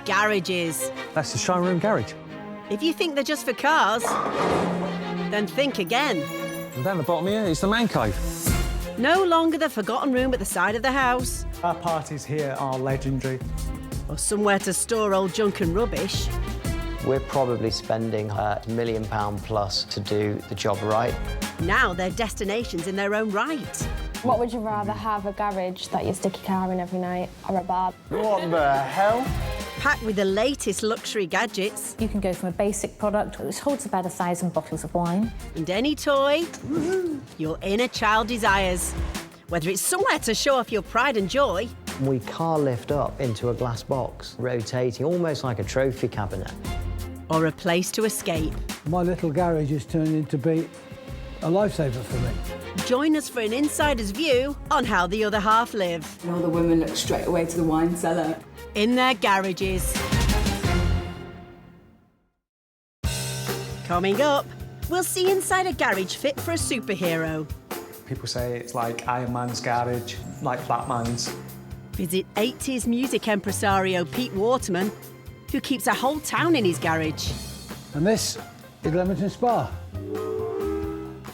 Garages. That's the showroom garage. If you think they're just for cars, then think again. And down the bottom here is the man cave. No longer the forgotten room at the side of the house, Our parties here are legendary. or somewhere to store old junk and rubbish. We're probably spending £1 million plus to do the job right. Now they're destinations in their own right. What would you rather have, a garage that you stick your car in every night, or a bar? What the hell? Packed with the latest luxury gadgets You can go from a basic product which holds about 1,000 bottles of wine. and any toy your inner child desires. Whether it's somewhere to show off your pride and joy, We car lift up into a glass box, rotating almost like a trophy cabinet. or a place to escape. My little garage has turned into be a lifesaver for me. Join us for an insider's view on how the other half live And all the women look straight away to the wine cellar. in their garages. Coming up, we'll see inside a garage fit for a superhero. People say it's like Iron Man's garage, like Batman's. Visit 80s music impresario Pete Waterman, who keeps a whole town in his garage. And this is Leamington Spa.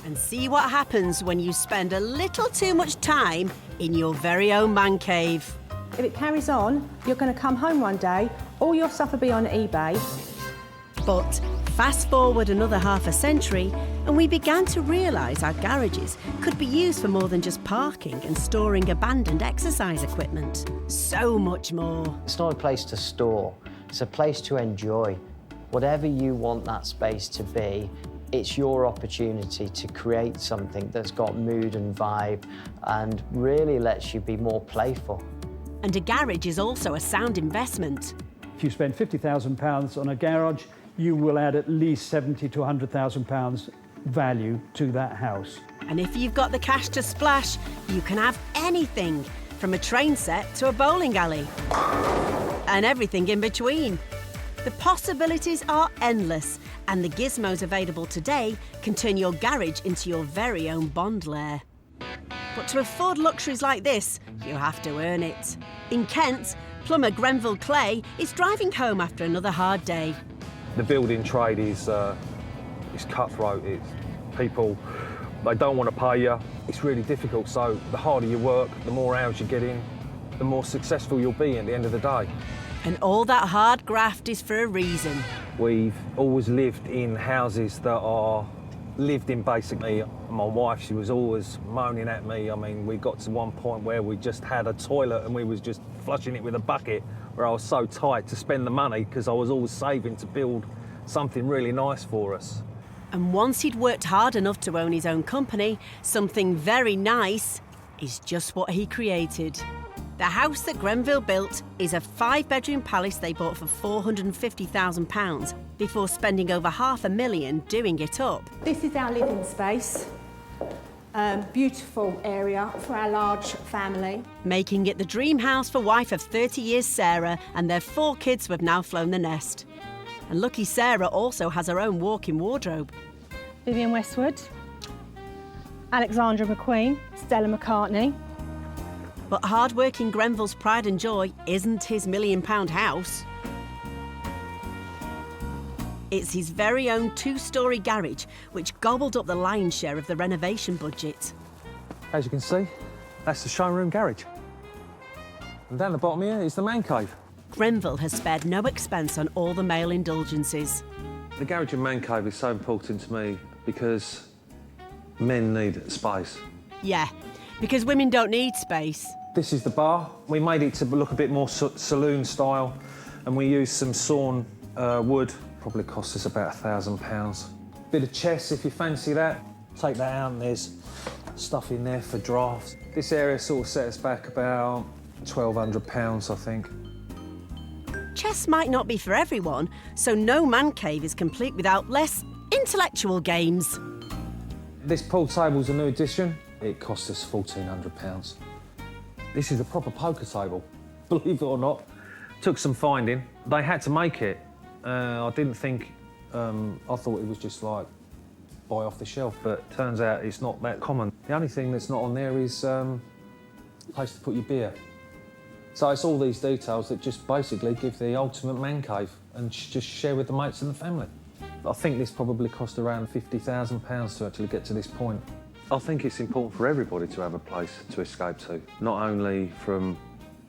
And see what happens when you spend a little too much time in your very own man cave. If it carries on, you're going to come home one day, all your stuff will be on eBay. But fast forward another half a century, and we began to realise our garages could be used for more than just parking and storing abandoned exercise equipment. So much more. It's not a place to store, it's a place to enjoy. Whatever you want that space to be, it's your opportunity to create something that's got mood and vibe and really lets you be more playful. And a garage is also a sound investment. If you spend £50,000 on a garage, you will add at least £70,000 to £100,000 value to that house. And if you've got the cash to splash, you can have anything, from a train set to a bowling alley. And everything in between. The possibilities are endless, and the gizmos available today can turn your garage into your very own Bond lair. But to afford luxuries like this, you have to earn it. In Kent, plumber Grenville Clay is driving home after another hard day. The building trade is cutthroat. It's people, they don't want to pay you. It's really difficult, so the harder you work, the more hours you get in, the more successful you'll be at the end of the day. And all that hard graft is for a reason. We've always lived in houses that are lived in basically. My wife, she was always moaning at me. I mean, we got to one point where we just had a toilet and we was just flushing it with a bucket, where I was so tight to spend the money because I was always saving to build something really nice for us. And once he'd worked hard enough to own his own company, something very nice is just what he created. The house that Grenville built is a 5-bedroom palace they bought for £450,000 before spending over £500,000 doing it up. This is our living space. Beautiful area for our large family. Making it the dream house for wife of 30 years Sarah and their 4 kids who have now flown the nest. And lucky Sarah also has her own walk-in wardrobe. Vivienne Westwood, Alexandra McQueen, Stella McCartney. But hard-working Grenville's pride and joy isn't his £1 million house. It's his very own 2-storey garage, which gobbled up the lion's share of the renovation budget. As you can see, that's the showroom garage. And down the bottom here is the man cave. Grenville has spared no expense on all the male indulgences. The garage and man cave is so important to me because men need space. Yeah, because women don't need space. This is the bar. We made it to look a bit more saloon style, and we used some sawn wood. Probably cost us about £1,000. Bit of chess if you fancy that. Take that out and there's stuff in there for drafts. This area sort of set us back about £1,200, I think. Chess might not be for everyone, so no man cave is complete without less intellectual games. This pool table's a new addition. It cost us £1,400. This is a proper poker table, believe it or not. Took some finding. They had to make it. I didn't think, I thought it was just like buy off the shelf, but turns out it's not that common. The only thing that's not on there is a place to put your beer. So it's all these details that just basically give the ultimate man cave and just share with the mates and the family. I think this probably cost around £50,000 to actually get to this point. I think it's important for everybody to have a place to escape to, not only from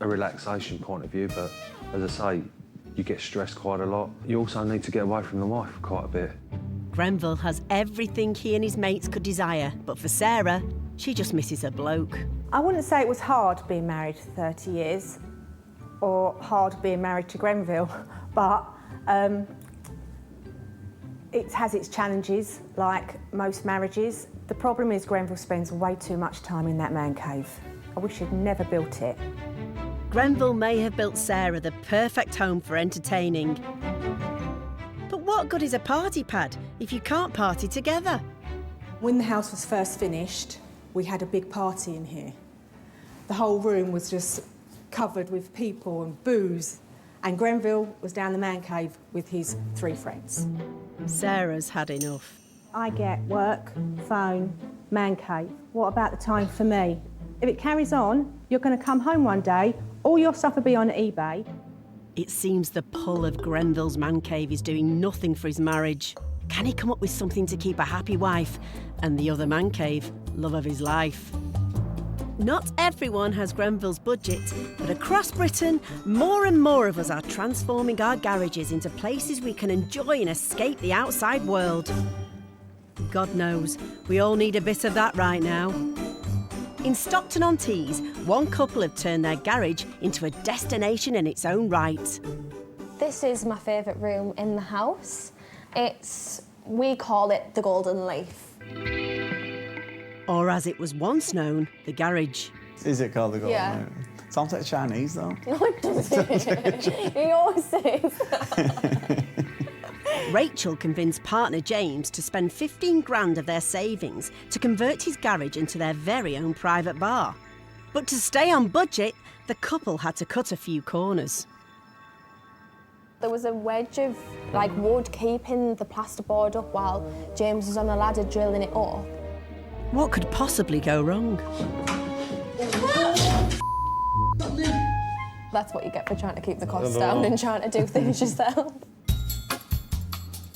a relaxation point of view, but as I say, you get stressed quite a lot. You also need to get away from the wife quite a bit. Grenville has everything he and his mates could desire, but for Sarah, she just misses her bloke. I wouldn't say it was hard being married for 30 years or hard being married to Grenville, but it has its challenges, like most marriages. The problem is Grenville spends way too much time in that man cave. I wish he'd never built it. Grenville may have built Sarah the perfect home for entertaining. But what good is a party pad if you can't party together? When the house was first finished, we had a big party in here. The whole room was just covered with people and booze, and Grenville was down the man cave with his 3 friends. Sarah's had enough. I get work, phone, man cave. What about the time for me? If it carries on, you're going to come home one day, all your stuff will be on eBay. It seems the pull of Grenville's man cave is doing nothing for his marriage. Can he come up with something to keep a happy wife and the other man cave, love of his life? Not everyone has Grenville's budget, but across Britain, more and more of us are transforming our garages into places we can enjoy and escape the outside world. God knows, we all need a bit of that right now. In Stockton-on-Tees, one couple have turned their garage into a destination in its own right. This is my favourite room in the house. We call it the Golden Leaf. Or as it was once known, the garage. Is it called the Golden Yeah. Leaf? Sounds like Chinese, though. No, it doesn't. He always says that. Rachel convinced partner James to spend 15 grand of their savings to convert his garage into their very own private bar. But to stay on budget, the couple had to cut a few corners. There was a wedge of wood keeping the plasterboard up while James was on a ladder drilling it up. What could possibly go wrong? That's what you get for trying to keep the costs down and trying to do things yourself.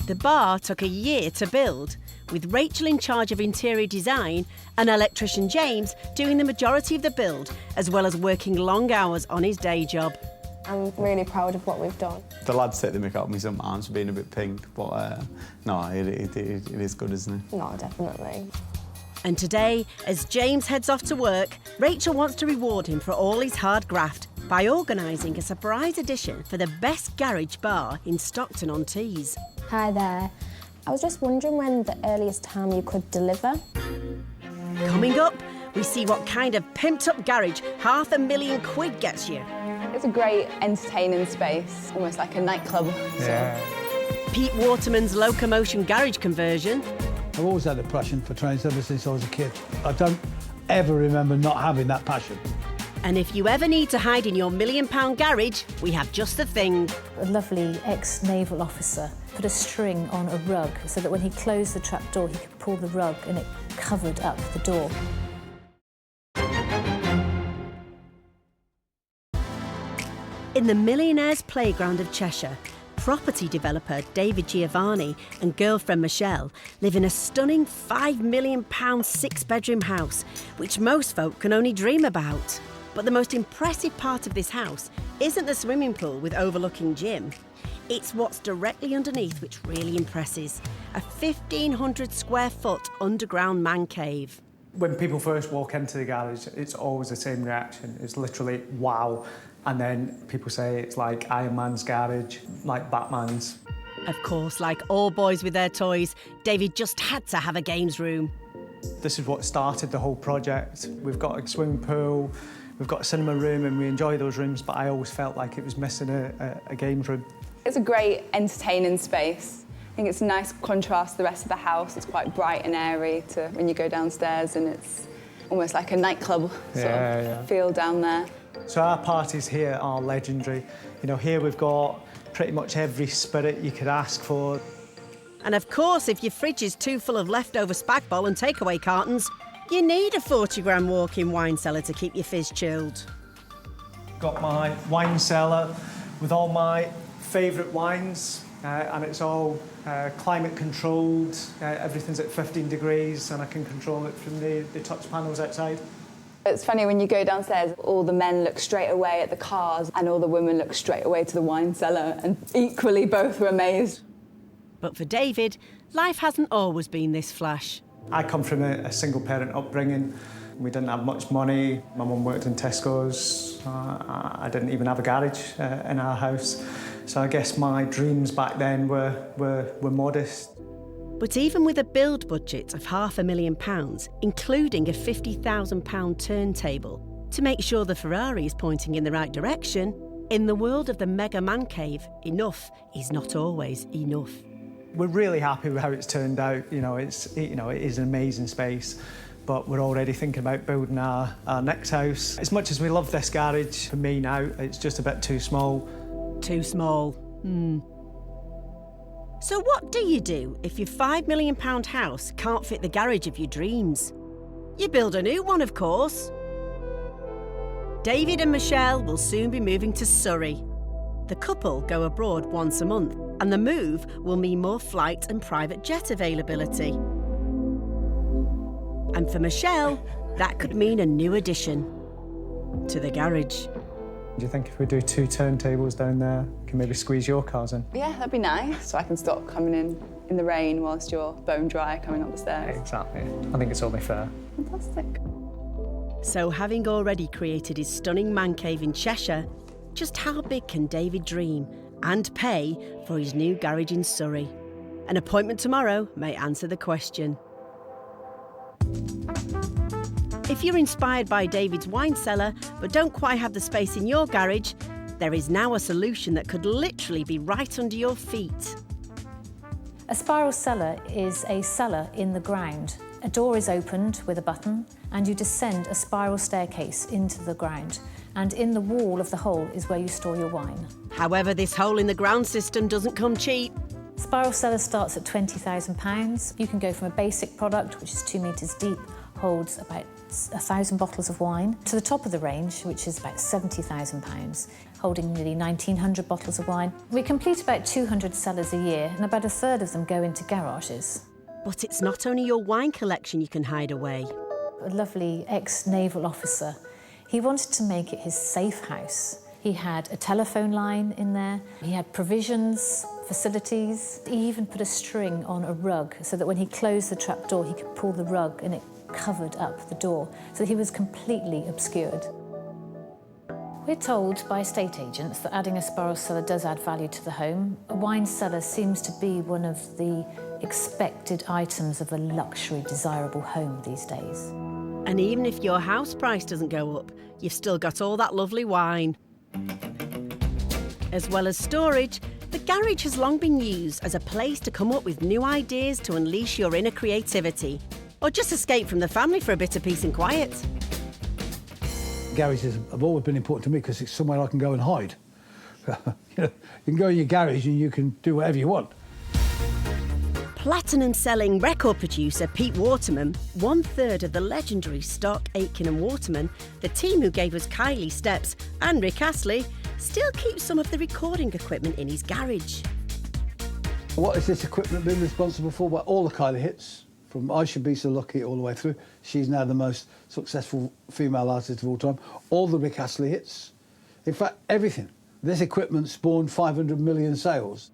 The bar took a year to build, with Rachel in charge of interior design and electrician James doing the majority of the build, as well as working long hours on his day job. I'm really proud of what we've done. The lads take the mick out of me sometimes for being a bit pink, but no, it is good, isn't it? No, definitely. And today, as James heads off to work, Rachel wants to reward him for all his hard graft by organising a surprise edition for the best garage bar in Stockton-on-Tees. Hi there. I was just wondering when the earliest time you could deliver. Coming up, we see what kind of pimped-up garage £500,000 gets you. It's a great entertaining space, almost like a nightclub. Yeah. Pete Waterman's locomotion garage conversion. I've always had a passion for trains ever since I was a kid. I don't ever remember not having that passion. And if you ever need to hide in your £1 million garage, we have just the thing. A lovely ex-naval officer put a string on a rug so that when he closed the trap door, he could pull the rug and it covered up the door. In the millionaire's playground of Cheshire, property developer David Giovanni and girlfriend Michelle live in a stunning £5 million 6-bedroom house, which most folk can only dream about. But the most impressive part of this house isn't the swimming pool with overlooking gym. It's what's directly underneath which really impresses. A 1,500 square foot underground man cave. When people first walk into the garage, it's always the same reaction. It's literally, wow. And then people say it's like Iron Man's garage, like Batman's. Of course, like all boys with their toys, David just had to have a games room. This is what started the whole project. We've got a swimming pool, we've got a cinema room, and we enjoy those rooms, but I always felt like it was missing a games room. It's a great entertaining space. I think it's a nice contrast to the rest of the house. It's quite bright and airy to when you go downstairs, and it's almost like a nightclub sort of feel down there. So our parties here are legendary. You know, here we've got pretty much every spirit you could ask for. And of course, if your fridge is too full of leftover spag bol and takeaway cartons, you need a 40 grand walk-in wine cellar to keep your fizz chilled. Got my wine cellar with all my favourite wines, and it's all climate controlled. Everything's at 15 degrees, and I can control it from the touch panels outside. It's funny when you go downstairs, all the men look straight away at the cars and all the women look straight away to the wine cellar, and equally both were amazed. But for David, life hasn't always been this flash. I come from a single-parent upbringing. We didn't have much money. My mum worked in Tesco's. I didn't even have a garage in our house. So I guess my dreams back then were modest. But even with a build budget of £500,000, including a £50,000 turntable, to make sure the Ferrari is pointing in the right direction, in the world of the mega man cave, enough is not always enough. We're really happy with how it's turned out. It is an amazing space, but we're already thinking about building our next house. As much as we love this garage, for me now, it's just a bit too small. Too small. So what do you do if your £5 million house can't fit the garage of your dreams? You build a new one, of course. David and Michelle will soon be moving to Surrey. The couple go abroad once a month, and the move will mean more flight and private jet availability. And for Michelle, that could mean a new addition to the garage. Do you think if we do 2 turntables down there, we can maybe squeeze your cars in? Yeah, that'd be nice, so I can stop coming in the rain whilst you're bone dry coming up the stairs. Exactly. I think it's only fair. Fantastic. So having already created his stunning man cave in Cheshire, just how big can David dream and pay for his new garage in Surrey? An appointment tomorrow may answer the question. If you're inspired by David's wine cellar but don't quite have the space in your garage, there is now a solution that could literally be right under your feet. A spiral cellar is a cellar in the ground. A door is opened with a button and you descend a spiral staircase into the ground. And in the wall of the hole is where you store your wine. However, this hole in the ground system doesn't come cheap. Spiral cellar starts at £20,000. You can go from a basic product, which is 2 metres deep, holds about 1,000 bottles of wine, to the top of the range, which is about £70,000, holding nearly 1,900 bottles of wine. We complete about 200 cellars a year, and about a third of them go into garages. But it's not only your wine collection you can hide away. A lovely ex-naval officer, he wanted to make it his safe house. He had a telephone line in there, he had provisions, facilities. He even put a string on a rug so that when he closed the trapdoor, he could pull the rug and it covered up the door, so he was completely obscured. We're told by estate agents that adding a spiral cellar does add value to the home. A wine cellar seems to be one of the expected items of a luxury, desirable home these days. And even if your house price doesn't go up, you've still got all that lovely wine. As well as storage, the garage has long been used as a place to come up with new ideas to unleash your inner creativity, or just escape from the family for a bit of peace and quiet. Garages have always been important to me because it's somewhere I can go and hide. You can go in your garage and you can do whatever you want. Platinum-selling record producer Pete Waterman, 1/3 of the legendary Stock, Aitken and Waterman, the team who gave us Kylie Steps and Rick Astley, still keeps some of the recording equipment in his garage. What has this equipment been responsible for? Well, all the Kylie hits, from I Should Be So Lucky all the way through. She's now the most successful female artist of all time. All the Rick Astley hits. In fact, everything. This equipment spawned 500 million sales.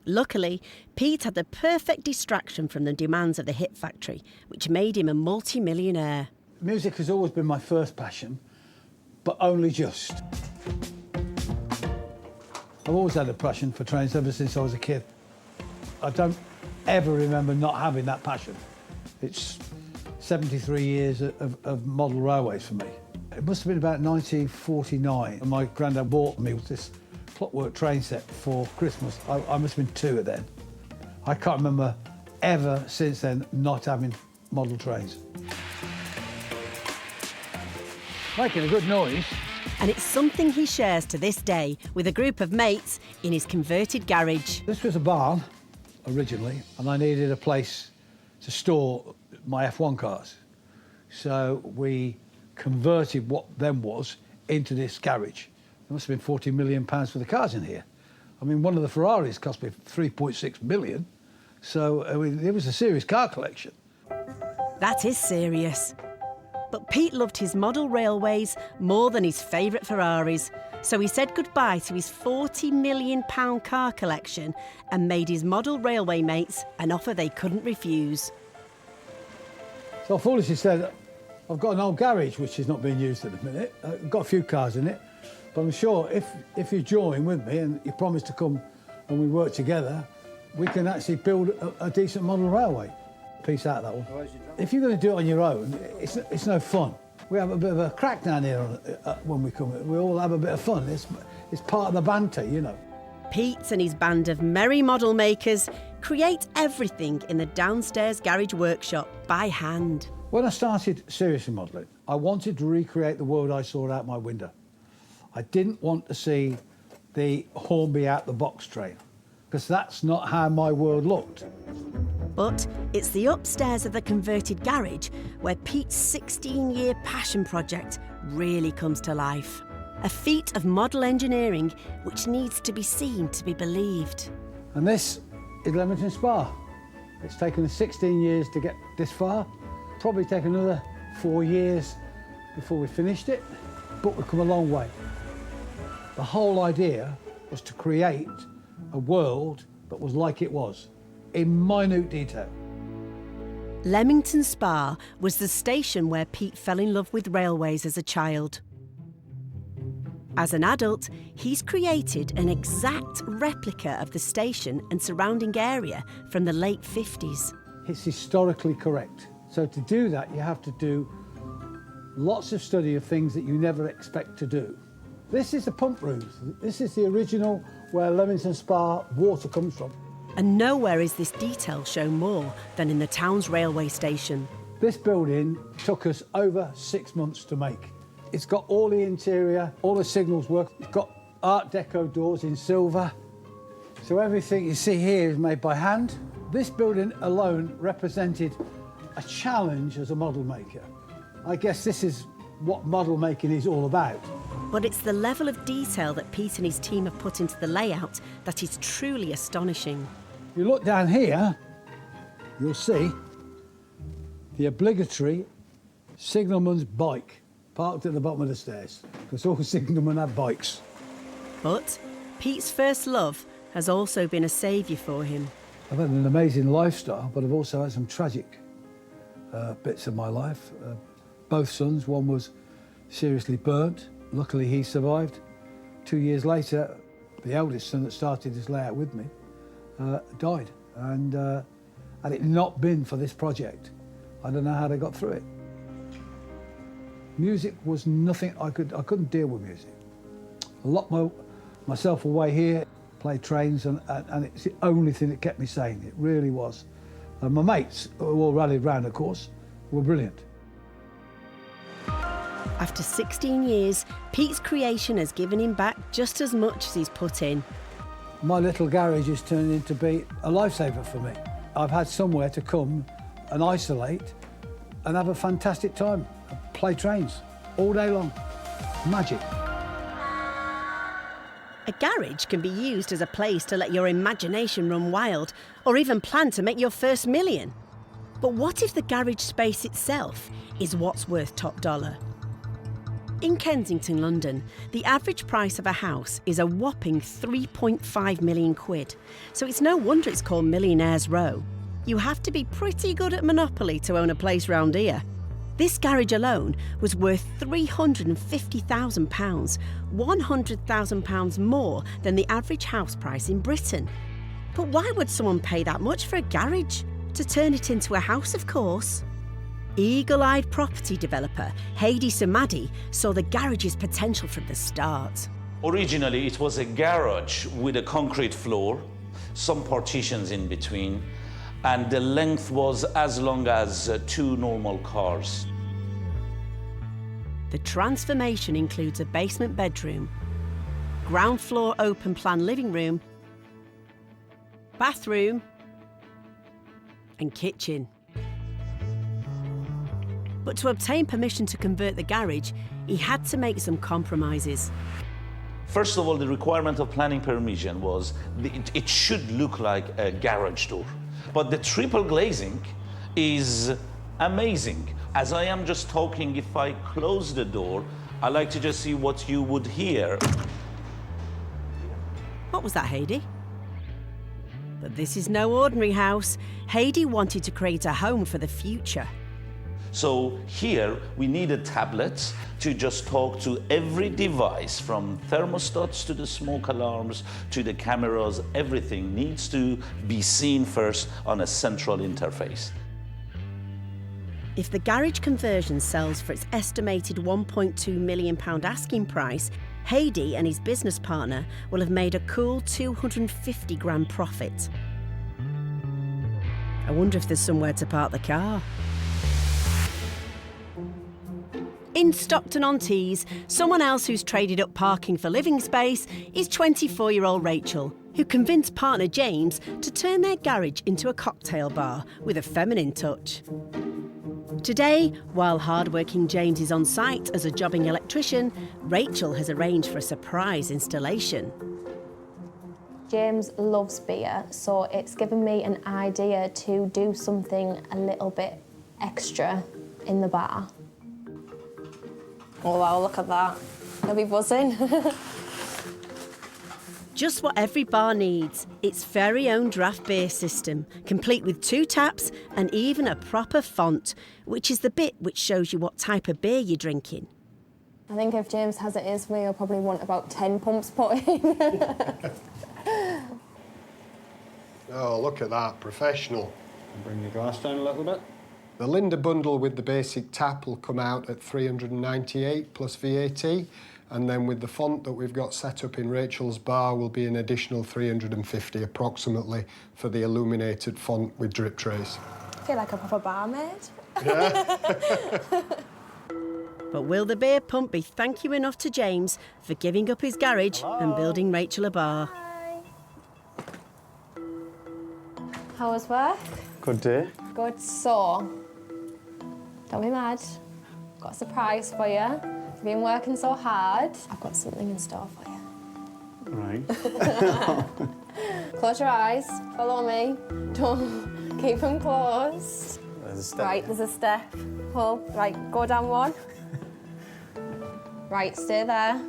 Luckily, Pete had the perfect distraction from the demands of the hit factory, which made him a multi-millionaire. Music has always been my first passion, but only just. I've always had a passion for trains ever since I was a kid. I don't ever remember not having that passion. It's 73 years of model railways for me. It must have been about 1949, and my granddad bought me this clockwork train set for Christmas. I must have been 2 then. I can't remember ever since then not having model trains. Making a good noise. And it's something he shares to this day with a group of mates in his converted garage. This was a barn originally, and I needed a place to store my F1 cars. So we converted what then was into this garage. must have been £40 million for the cars in here. I mean, one of the Ferraris cost me 3.6 million. So, I mean, it was a serious car collection. That is serious. But Pete loved his model railways more than his favourite Ferraris, so he said goodbye to his £40 million car collection and made his model railway mates an offer they couldn't refuse. So I foolishly said, I've got an old garage which is not being used at the minute. I've got a few cars in it, but I'm sure if you join with me and you promise to come and we work together, we can actually build a decent model railway. Piece out that one. If you're going to do it on your own, it's no fun. We have a bit of a crack down here when we come. We all have a bit of fun. It's part of the banter, you know. Pete and his band of merry model makers create everything in the downstairs garage workshop by hand. When I started seriously modelling, I wanted to recreate the world I saw out my window. I didn't want to see the Hornby out the box train, because that's not how my world looked. But it's the upstairs of the converted garage where Pete's 16-year passion project really comes to life. A feat of model engineering which needs to be seen to be believed. And this is Leamington Spa. It's taken us 16 years to get this far. Probably take another 4 years before we finished it, but we've come a long way. The whole idea was to create a world that was like it was, in minute detail. Leamington Spa was the station where Pete fell in love with railways as a child. As an adult, he's created an exact replica of the station and surrounding area from the late 50s. It's historically correct. So to do that, you have to do lots of study of things that you never expect to do. This is the pump room. This is the original where Leamington Spa water comes from. And nowhere is this detail shown more than in the town's railway station. This building took us over 6 months to make. It's got all the interior, all the signals work. It's got Art Deco doors in silver. So everything you see here is made by hand. This building alone represented a challenge as a model maker. I guess this is what model making is all about. But it's the level of detail that Pete and his team have put into the layout that is truly astonishing. If you look down here, you'll see the obligatory signalman's bike parked at the bottom of the stairs, because all signalmen have bikes. But Pete's first love has also been a saviour for him. I've had an amazing lifestyle, but I've also had some tragic bits of my life. Both sons, one was seriously burnt. Luckily, he survived. 2 years later, the eldest son that started this layout with me died. And had it not been for this project, I don't know how they got through it. Music was nothing, I couldn't deal with music. I locked myself away here, played trains, and it's the only thing that kept me sane. It really was. And my mates, who all rallied round, of course, were brilliant. After 16 years, Pete's creation has given him back just as much as he's put in. My little garage has turned into be a lifesaver for me. I've had somewhere to come and isolate and have a fantastic time. Play trains all day long. Magic. A garage can be used as a place to let your imagination run wild, or even plan to make your first million. But what if the garage space itself is what's worth top dollar? In Kensington, London, the average price of a house is a whopping 3.5 million quid, so it's no wonder it's called Millionaire's Row. You have to be pretty good at Monopoly to own a place round here. This garage alone was worth £350,000, £100,000 more than the average house price in Britain. But why would someone pay that much for a garage? To turn it into a house, of course. Eagle-eyed property developer Heidi Samadi saw the garage's potential from the start. Originally, it was a garage with a concrete floor, some partitions in between, and the length was as long as 2 normal cars. The transformation includes a basement bedroom, ground floor open-plan living room, bathroom, and kitchen. But to obtain permission to convert the garage, he had to make some compromises. First of all, the requirement of planning permission was it should look like a garage door. But the triple glazing is amazing. As I am just talking, if I close the door, I like to just see what you would hear. What was that, Heidi? But this is no ordinary house. Heidi wanted to create a home for the future. So here we needed tablets to just talk to every device, from thermostats to the smoke alarms to the cameras. Everything needs to be seen first on a central interface. If the garage conversion sells for its estimated £1.2 million asking price, Heidi and his business partner will have made a cool 250 grand profit. I wonder if there's somewhere to park the car. In Stockton-on-Tees, someone else who's traded up parking for living space is 24-year-old Rachel, who convinced partner James to turn their garage into a cocktail bar with a feminine touch. Today, while hard-working James is on site as a jobbing electrician, Rachel has arranged for a surprise installation. James loves beer, so it's given me an idea to do something a little bit extra in the bar. Oh wow, look at that. He'll be buzzing. Just what every bar needs, its very own draft beer system, complete with 2 taps and even a proper font, which is the bit which shows you what type of beer you're drinking. I think if James has it his way, he'll probably want about 10 pumps put in. Oh, look at that, professional. Bring your glass down a little bit. The Linda bundle with the basic tap will come out at $398 plus VAT, and then with the font that we've got set up in Rachel's bar will be an additional $350 approximately for the illuminated font with drip trays. I feel like a proper barmaid. Yeah. But will the beer pump be thank you enough to James for giving up his garage and building Rachel a bar? How was work? Good day. Good. So, don't be mad. Got a surprise for you. You've been working so hard. I've got something in store for you. Right. Close your eyes. Follow me. Don't keep them closed. There's a step. Right, there's a step. Pull. Right, go down one. Right, stay there.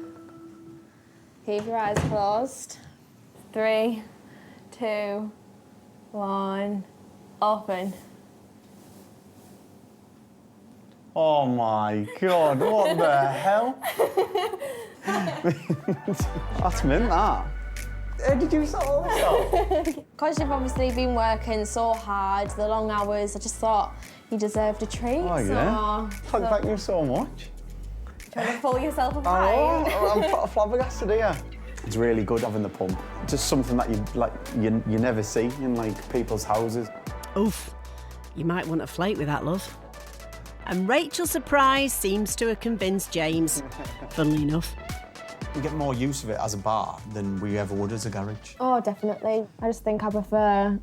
Keep your eyes closed. 3, 2, 1. Open. Oh my God, what the hell? That's mint, that. How did you sort all this out? Because you've obviously been working so hard, the long hours, I just thought you deserved a treat. Oh, yeah. Thank you so much. Trying to pull yourself a Oh, pint. I'm flabbergasted here. It's really good having the pump. Just something that you never see in people's houses. Oof, you might want a flake with that, love. And Rachel's surprise seems to have convinced James, funnily enough. We get more use of it as a bar than we ever would as a garage. Oh, definitely. I just think I prefer...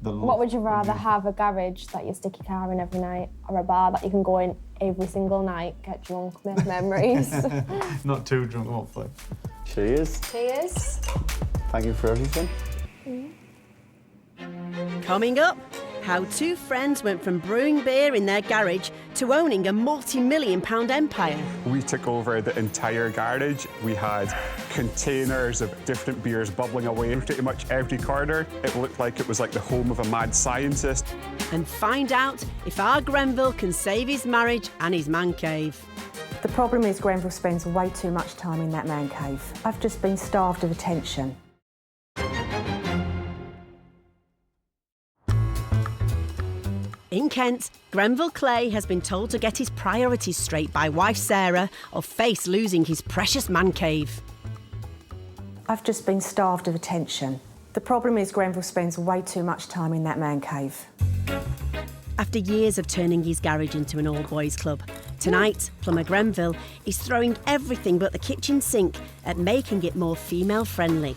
What would you rather have, a garage that you stick your car in every night, or a bar that you can go in every single night, get drunk, make memories? Not too drunk, hopefully. Cheers. Cheers. Thank you for everything. Coming up, how 2 friends went from brewing beer in their garage to owning a multi-million-pound empire. We took over the entire garage. We had containers of different beers bubbling away in pretty much every corner. It looked like it was like the home of a mad scientist. And find out if our Grenville can save his marriage and his man cave. The problem is Grenville spends way too much time in that man cave. I've just been starved of attention. In Kent, Grenville Clay has been told to get his priorities straight by wife Sarah or face losing his precious man cave. I've just been starved of attention. The problem is Grenville spends way too much time in that man cave. After years of turning his garage into an all-boys club, tonight, plumber Grenville is throwing everything but the kitchen sink at making it more female-friendly.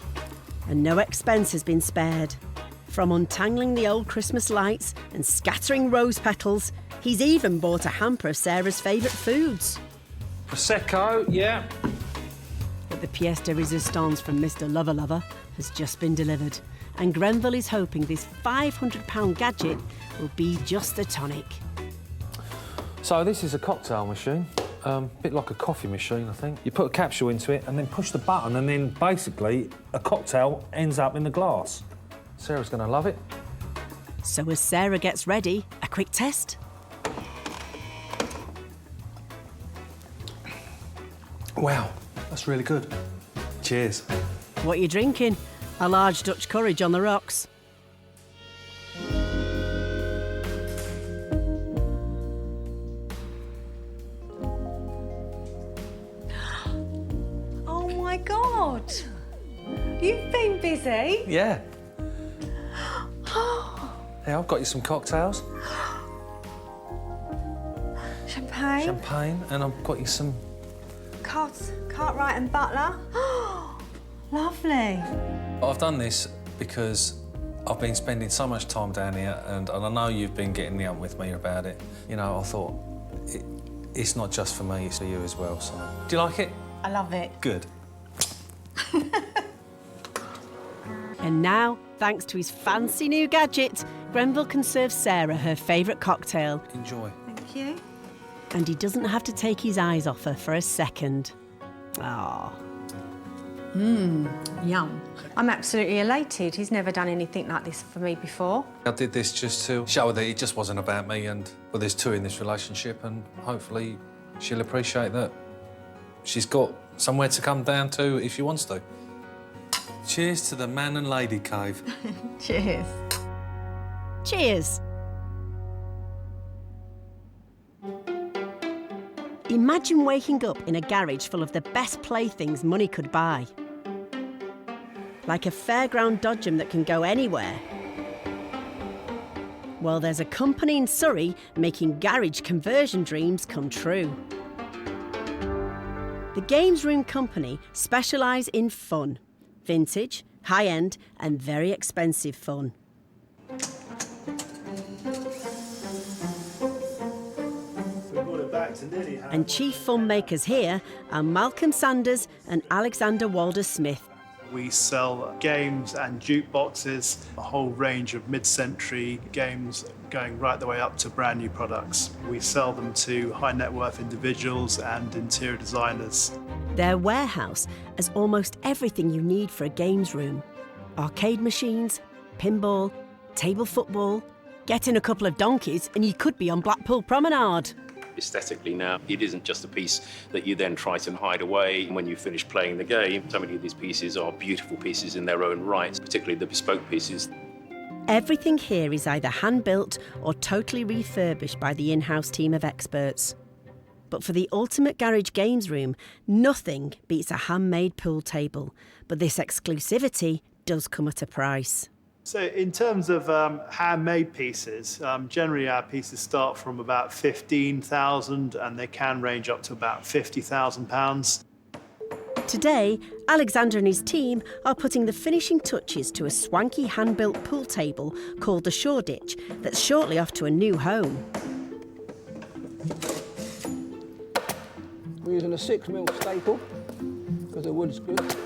And no expense has been spared. From untangling the old Christmas lights and scattering rose petals, he's even bought a hamper of Sarah's favourite foods. Prosecco, yeah. But the The pièce de résistance from Mr. Lover Lover has just been delivered, and Grenville is hoping this £500 gadget will be just the tonic. So this is a cocktail machine, a bit like a coffee machine, I think. You put a capsule into it and then push the button, and then basically a cocktail ends up in the glass. Sarah's going to love it. So as Sarah gets ready, a quick test. Wow, that's really good. Cheers. What are you drinking? A large Dutch courage on the rocks. Oh my God! You've been busy. Yeah. Yeah, I've got you some cocktails. Champagne. Champagne, and I've got you some... Cartwright and Butler. Lovely. I've done this because I've been spending so much time down here, and I know you've been getting the ump with me about it. You know, I thought, it's not just for me, it's for you as well, so... Do you like it? I love it. Good. And now, thanks to his fancy new gadget, Grenville can serve Sarah her favourite cocktail. Enjoy. Thank you. And he doesn't have to take his eyes off her for a second. Ah. Yum. I'm absolutely elated. He's never done anything like this for me before. I did this just to show her that it just wasn't about me, and well, there's two in this relationship, and hopefully she'll appreciate that she's got somewhere to come down to if she wants to. Cheers to the man and lady cave. Cheers. Cheers. Imagine waking up in a garage full of the best playthings money could buy. Like a fairground dodgem that can go anywhere. Well, there's a company in Surrey making garage conversion dreams come true. The Games Room Company specialise in fun. Vintage, high-end and very expensive fun. And chief fun makers here are Malcolm Sanders and Alexander Walder-Smith. We sell games and jukeboxes, a whole range of mid-century games going right the way up to brand new products. We sell them to high net worth individuals and interior designers. Their warehouse has almost everything you need for a games room. Arcade machines, pinball, table football. Get in a couple of donkeys and you could be on Blackpool Promenade. Aesthetically now, it isn't just a piece that you then try to hide away when you finish playing the game. So many of these pieces are beautiful pieces in their own right, particularly the bespoke pieces. Everything here is either hand-built or totally refurbished by the in-house team of experts. But for the ultimate garage games room, nothing beats a handmade pool table. But this exclusivity does come at a price. So in terms of handmade pieces, generally our pieces start from about £15,000 and they can range up to about £50,000. Today, Alexander and his team are putting the finishing touches to a swanky hand-built pool table called the Shoreditch that's shortly off to a new home. We're using a 6mm staple because the wood's good.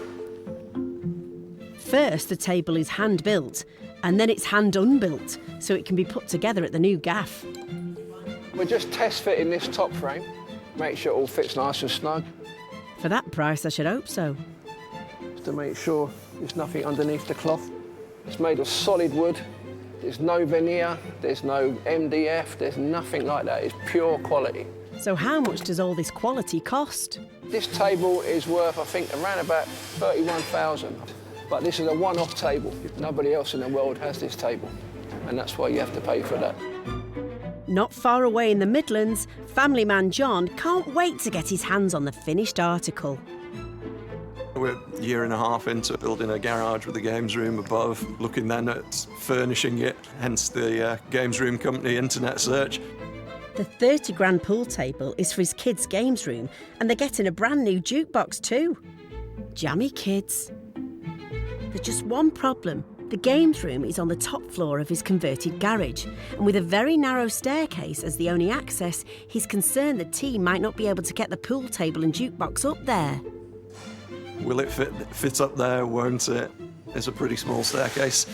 First, the table is hand-built, and then it's hand-unbuilt, so it can be put together at the new gaff. We're just test fitting this top frame, make sure it all fits nice and snug. For that price, I should hope so. Just to make sure there's nothing underneath the cloth. It's made of solid wood. There's no veneer, there's no MDF, there's nothing like that. It's pure quality. So how much does all this quality cost? This table is worth, I think, around about £31,000. But this is a one-off table. Nobody else in the world has this table, and that's why you have to pay for that. Not far away in the Midlands, family man John can't wait to get his hands on the finished article. We're a year and a half into building a garage with a games room above, looking then at furnishing it, hence the Games Room Company internet search. The 30 grand pool table is for his kids' games room, and they're getting a brand new jukebox too. Jammy kids. There's just one problem. The games room is on the top floor of his converted garage, and with a very narrow staircase as the only access, he's concerned the team might not be able to get the pool table and jukebox up there. Will it fit up there, won't it? It's a pretty small staircase.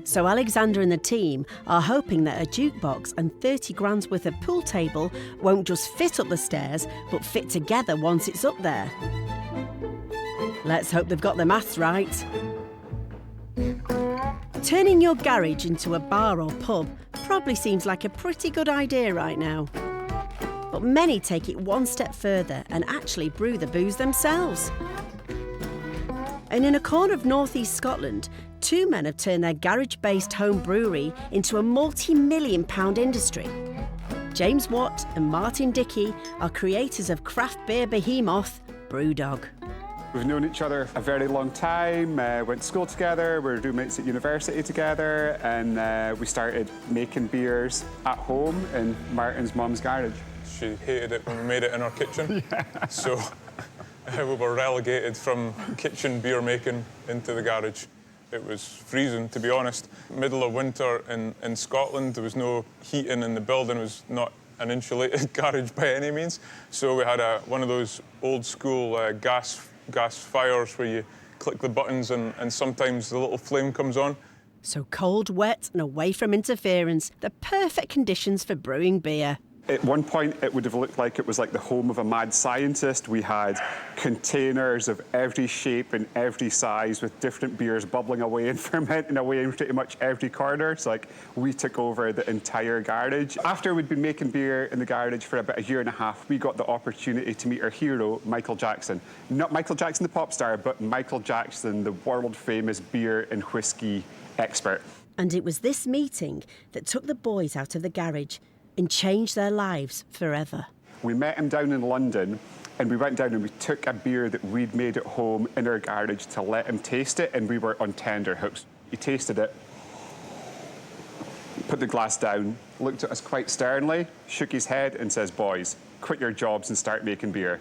So Alexander and the team are hoping that a jukebox and 30 grand's worth of pool table won't just fit up the stairs, but fit together once it's up there. Let's hope they've got the maths right. Turning your garage into a bar or pub probably seems like a pretty good idea right now. But many take it one step further and actually brew the booze themselves. And in a corner of northeast Scotland, two men have turned their garage-based home brewery into a multi-million-pound industry. James Watt and Martin Dickey are creators of craft beer behemoth BrewDog. We've known each other a very long time, went to school together, we were roommates at university together, and we started making beers at home in Martin's mum's garage. She hated it when we made it in our kitchen, yeah. So we were relegated from kitchen beer making into the garage. It was freezing, to be honest. Middle of winter in Scotland, there was no heating in the building. It was not an insulated garage by any means. So we had one of those old school gas fires where you click the buttons and sometimes the little flame comes on. So cold, wet and away from interference, the perfect conditions for brewing beer. At one point, it would have looked like it was like the home of a mad scientist. We had containers of every shape and every size with different beers bubbling away and fermenting away in pretty much every corner. So, like, we took over the entire garage. After we'd been making beer in the garage for about a year and a half, we got the opportunity to meet our hero, Michael Jackson. Not Michael Jackson, the pop star, but Michael Jackson, the world-famous beer and whiskey expert. And it was this meeting that took the boys out of the garage and changed their lives forever. We met him down in London, and we went down and we took a beer that we'd made at home in our garage to let him taste it, and we were on tenterhooks. He tasted it, put the glass down, looked at us quite sternly, shook his head and says, "Boys, quit your jobs and start making beer."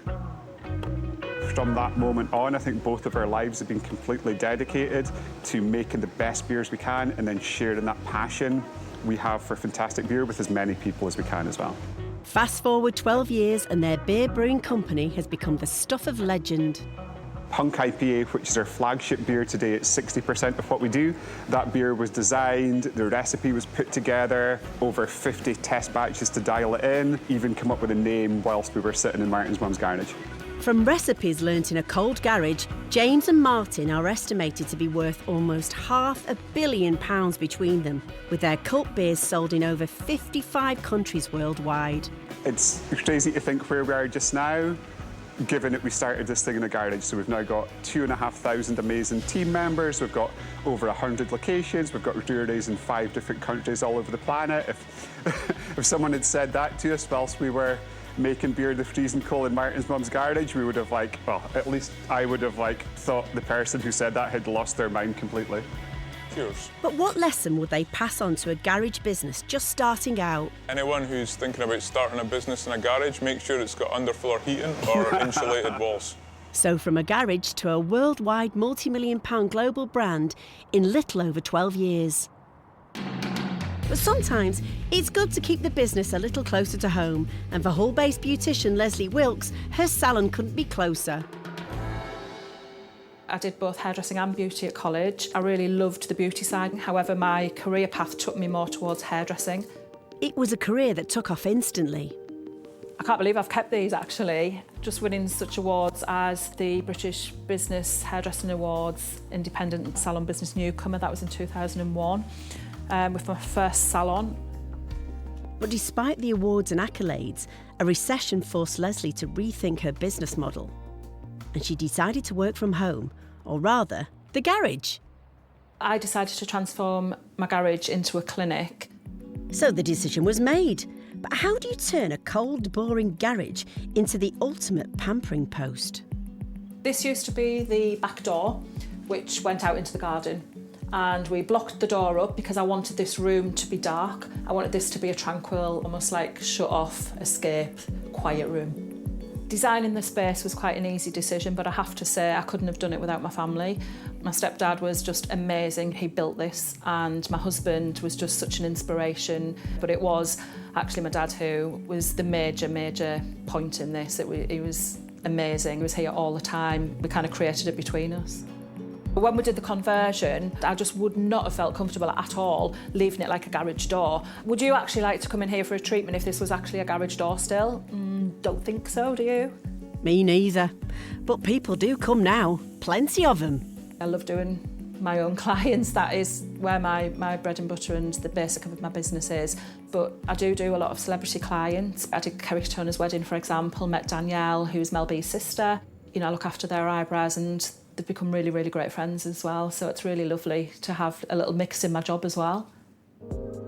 From that moment on, I think both of our lives have been completely dedicated to making the best beers we can and then sharing that passion we have for fantastic beer with as many people as we can as well. Fast forward 12 years and their beer brewing company has become the stuff of legend. Punk IPA, which is our flagship beer today, it's 60% of what we do. That beer was designed, the recipe was put together, over 50 test batches to dial it in, even come up with a name whilst we were sitting in Martin's mum's garage. From recipes learnt in a cold garage, James and Martin are estimated to be worth almost £500 million between them, with their cult beers sold in over 55 countries worldwide. It's crazy to think where we are just now, given that we started this thing in a garage. So we've now got 2,500 amazing team members, we've got over 100 locations, we've got breweries in 5 different countries all over the planet. If someone had said that to us whilst we were making beer in the freezing cold in Martin's mum's garage, we would have at least I would have thought the person who said that had lost their mind completely. Cheers. But what lesson would they pass on to a garage business just starting out? Anyone who's thinking about starting a business in a garage, make sure it's got underfloor heating or insulated walls. So from a garage to a worldwide multi-million-pound global brand in little over 12 years. But sometimes it's good to keep the business a little closer to home, and for Hull-based beautician Leslie Wilkes, her salon couldn't be closer. I did both hairdressing and beauty at college. I really loved the beauty side. However, my career path took me more towards hairdressing. It was a career that took off instantly. I can't believe I've kept these, actually. Just winning such awards as the British Business Hairdressing Awards, Independent Salon Business Newcomer, that was in 2001. With my first salon. But despite the awards and accolades, a recession forced Leslie to rethink her business model. And she decided to work from home, or rather, the garage. I decided to transform my garage into a clinic. So the decision was made. But how do you turn a cold, boring garage into the ultimate pampering post? This used to be the back door, which went out into the garden. And we blocked the door up because I wanted this room to be dark. I wanted this to be a tranquil, almost like shut off, escape, quiet room. Designing the space was quite an easy decision, but I have to say I couldn't have done it without my family. My stepdad was just amazing. He built this, and my husband was just such an inspiration. But it was actually my dad who was the major point in this. He was amazing. He was here all the time. We kind of created it between us. When we did the conversion, I just would not have felt comfortable at all leaving it like a garage door. Would you actually like to come in here for a treatment if this was actually a garage door still? Don't think so, do you? Me neither. But people do come now. Plenty of them. I love doing my own clients. That is where my bread and butter and the basic of my business is. But I do a lot of celebrity clients. I did Kerry Toner's wedding, for example, met Danielle, who's Mel B's sister. You know, I look after their eyebrows and they've become really, really great friends as well. So it's really lovely to have a little mix in my job as well.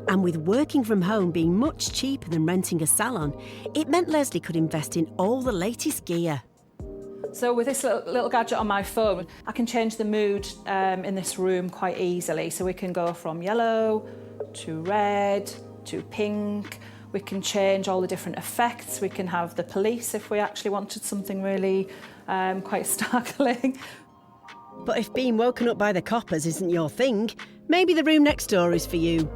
And with working from home being much cheaper than renting a salon, it meant Leslie could invest in all the latest gear. So with this little gadget on my phone, I can change the mood in this room quite easily. So we can go from yellow to red to pink. We can change all the different effects. We can have the police if we actually wanted something really quite startling. But if being woken up by the coppers isn't your thing, maybe the room next door is for you.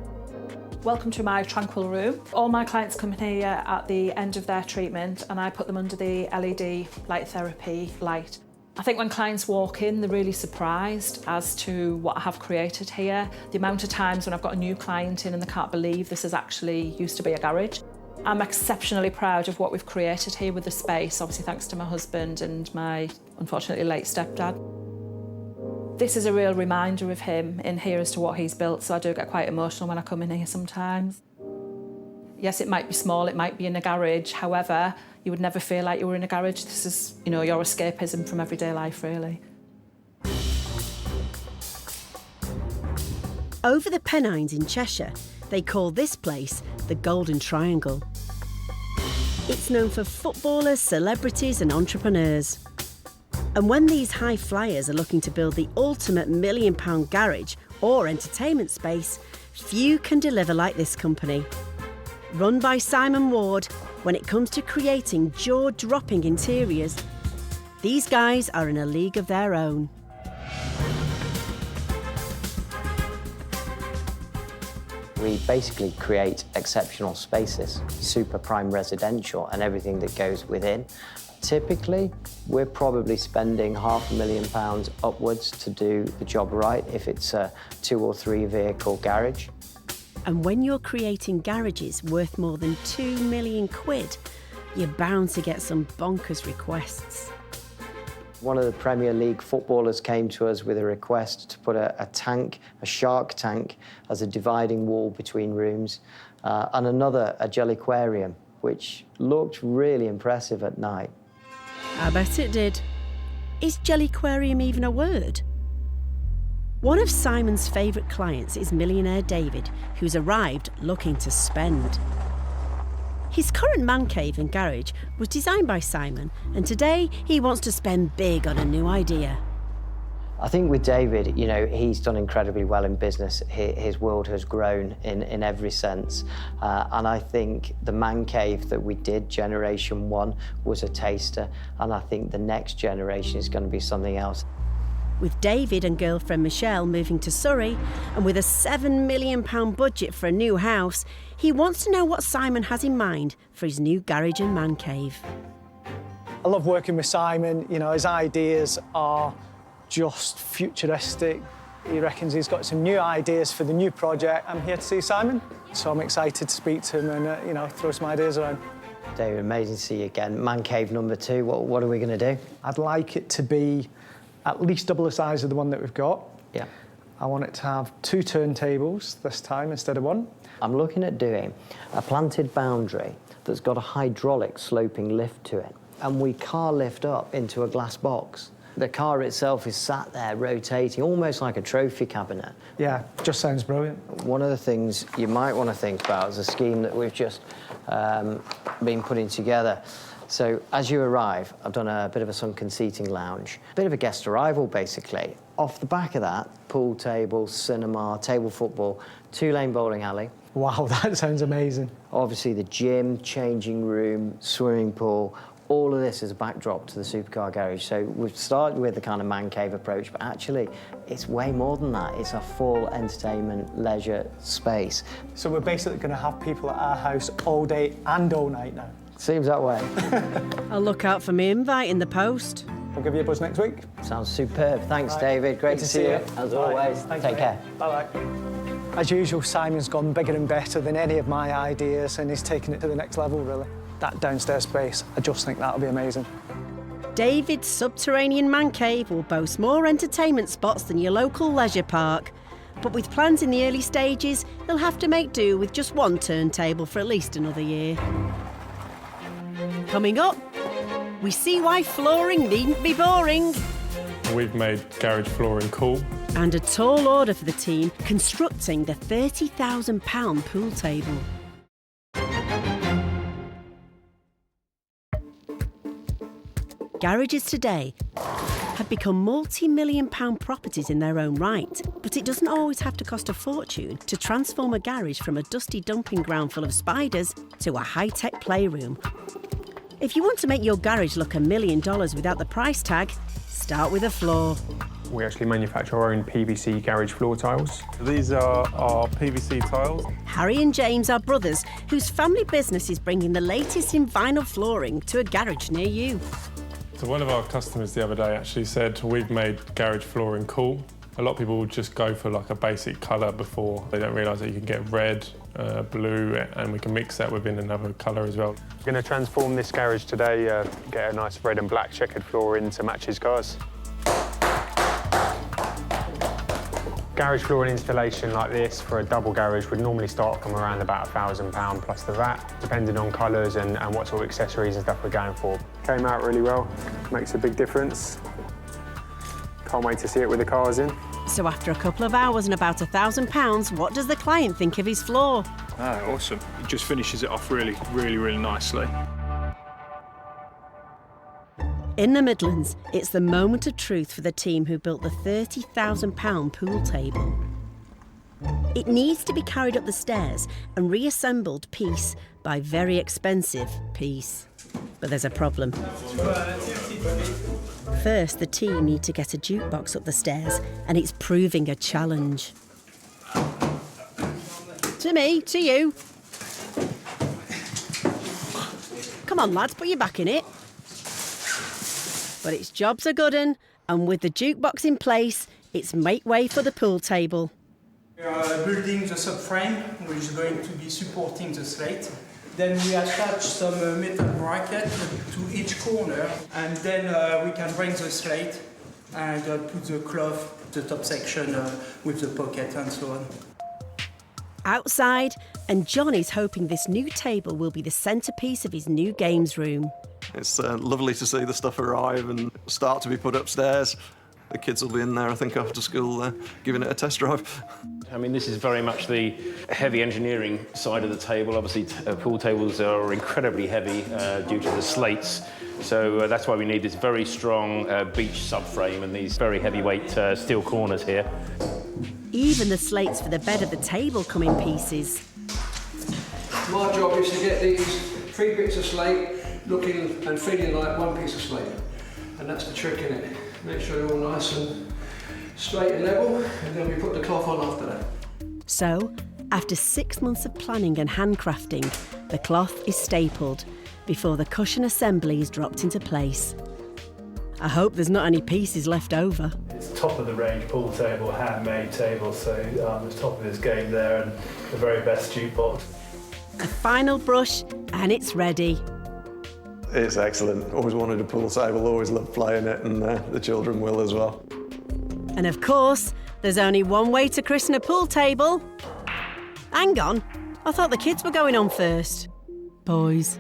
Welcome to my tranquil room. All my clients come in here at the end of their treatment and I put them under the LED light therapy light. I think when clients walk in, they're really surprised as to what I have created here. The amount of times when I've got a new client in and they can't believe this is actually used to be a garage. I'm exceptionally proud of what we've created here with the space, obviously thanks to my husband and my unfortunately late stepdad. This is a real reminder of him in here as to what he's built, so I do get quite emotional when I come in here sometimes. Yes, it might be small, it might be in a garage, however, you would never feel like you were in a garage. This is, you know, your escapism from everyday life, really. Over the Pennines in Cheshire, they call this place the Golden Triangle. It's known for footballers, celebrities and entrepreneurs. And when these high flyers are looking to build the ultimate £1 million garage or entertainment space, few can deliver like this company. Run by Simon Ward, when it comes to creating jaw-dropping interiors, these guys are in a league of their own. We basically create exceptional spaces, super prime residential and everything that goes within. Typically, we're probably spending £500,000 upwards to do the job right if it's a 2 or 3 vehicle garage. And when you're creating garages worth more than £2 million, you're bound to get some bonkers requests. One of the Premier League footballers came to us with a request to put a tank, a shark tank, as a dividing wall between rooms, and another, a jellyquarium, which looked really impressive at night. I bet it did. Is jellyquarium even a word? One of Simon's favourite clients is millionaire David, who's arrived looking to spend. His current man cave and garage was designed by Simon, and today he wants to spend big on a new idea. I think with David, you know, he's done incredibly well in business. His world has grown in every sense. And I think the man cave that we did, Generation 1, was a taster. And I think the next generation is going to be something else. With David and girlfriend Michelle moving to Surrey, and with a £7 million budget for a new house, he wants to know what Simon has in mind for his new garage and man cave. I love working with Simon. You know, his ideas are just futuristic. He reckons he's got some new ideas for the new project. I'm here to see Simon, so I'm excited to speak to him and, you know, throw some ideas around. David, amazing to see you again. Man cave number 2, what are we going to do? I'd like it to be at least double the size of the one that we've got. Yeah. I want it to have 2 turntables this time instead of 1. I'm looking at doing a planted boundary that's got a hydraulic sloping lift to it, and we car lift up into a glass box. The car itself is sat there rotating, almost like a trophy cabinet. Yeah, just sounds brilliant. One of the things you might want to think about is a scheme that we've just been putting together. So as you arrive, I've done a bit of a sunken seating lounge, a bit of a guest arrival, basically. Off the back of that, pool table, cinema, table football, 2-lane bowling alley. Wow, that sounds amazing. Obviously the gym, changing room, swimming pool, all of this is a backdrop to the supercar garage. So we've started with the kind of man cave approach, but actually it's way more than that. It's a full entertainment, leisure space. So we're basically going to have people at our house all day and all night now. Seems that way. I'll look out for my invite in the post. I'll give you a buzz next week. Sounds superb. Thanks, Right. David. Great Good to see you, as always. Thanks, Take mate. care. Bye-bye. As usual, Simon's gone bigger and better than any of my ideas, and he's taken it to the next level, really. That downstairs space, I just think that'll be amazing. David's subterranean man cave will boast more entertainment spots than your local leisure park. But with plans in the early stages, they'll have to make do with just one turntable for at least another year. Coming up, we see why flooring needn't be boring. We've made garage flooring cool. And a tall order for the team constructing the £30,000 pool table. Garages today have become multi-million-pound properties in their own right, but it doesn't always have to cost a fortune to transform a garage from a dusty dumping ground full of spiders to a high-tech playroom. If you want to make your garage look $1 million without the price tag, start with a floor. We actually manufacture our own PVC garage floor tiles. These are our PVC tiles. Harry and James are brothers whose family business is bringing the latest in vinyl flooring to a garage near you. So one of our customers the other day actually said, we've made garage flooring cool. A lot of people would just go for like a basic colour before. They don't realise that you can get red, blue, and we can mix that within another colour as well. We're going to transform this garage today, get a nice red and black checkered floor in to match his cars. Garage flooring installation like this for a double garage would normally start from around about £1,000 plus the VAT, depending on colours and what sort of accessories and stuff we're going for. Came out really well, makes a big difference. Can't wait to see it with the cars in. So after a couple of hours and about £1,000, what does the client think of his floor? Oh, awesome. It just finishes it off really, really nicely. In the Midlands, it's the moment of truth for the team who built the £30,000 pool table. It needs to be carried up the stairs and reassembled piece by very expensive piece. But there's a problem. First, the team need to get a jukebox up the stairs, and it's proving a challenge. To me, to you. Come on, lads, put your back in it. But its job's a good un, and with the jukebox in place, it's make way for the pool table. We are building the subframe, which is going to be supporting the slate. Then we attach some metal bracket to each corner, and then we can bring the slate and put the cloth, the top section with the pocket and so on. Outside, and John is hoping this new table will be the centrepiece of his new games room. It's lovely to see the stuff arrive and start to be put upstairs. The kids will be in there, I think, after school, giving it a test drive. I mean, this is very much the heavy engineering side of the table. Obviously, pool tables are incredibly heavy due to the slates. So that's why we need this very strong beach subframe and these very heavyweight steel corners here. Even the slates for the bed of the table come in pieces. My job is to get these 3 bits of slate looking and feeling like one piece of slate. And that's the trick in it. Make sure they're all nice and straight and level, and then we put the cloth on after that. So, after 6 months of planning and handcrafting, the cloth is stapled before the cushion assembly is dropped into place. I hope there's not any pieces left over. It's top of the range pool table, handmade table, so it's top of his game there, and the very best jukebox. A final brush and it's ready. It's excellent. Always wanted a pool table, always loved playing it, and the children will as well. And of course, there's only one way to christen a pool table. Hang on, I thought the kids were going on first. Boys.